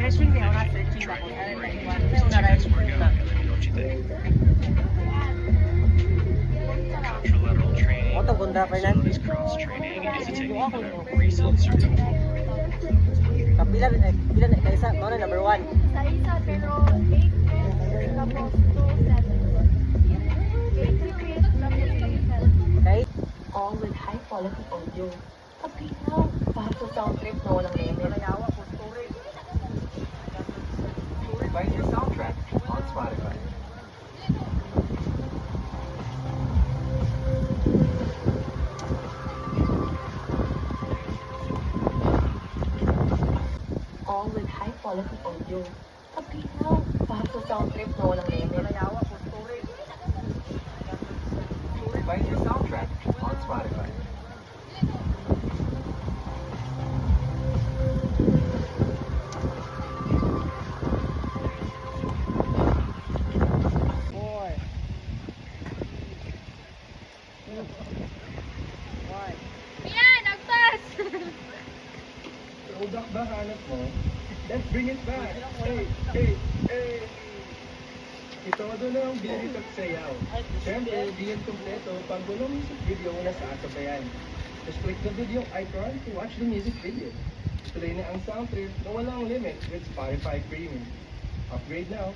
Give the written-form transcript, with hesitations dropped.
refreshing kaya una searching ako na naiwan. Kaya una rin na. Oto gunda Fernan. Kapila pila na isa, mo na number 1. Sa isa pero 8 tapos 2 7. 8 tapos 7. Okay? All with high quality audio. Kapila, bago sound trip na walang neme. Mayawa po story. Find your soundtrack on Spotify. All with high quality audio. Kapila, bago sound trip na walang neme. Mayawa po story. Find your soundtrack on Spotify. Yan, nagpas! Throwback ba hanap mo? Let's bring it back! Hey, hey, hey! Ito doon na ang bilirit at sayaw. Siyempre, di yan kompleto pag walang music video na sa asabayan. Just click the video icon to watch the music video. Tuloy na ang sound trip na walang limit with Spotify Premium. Upgrade now!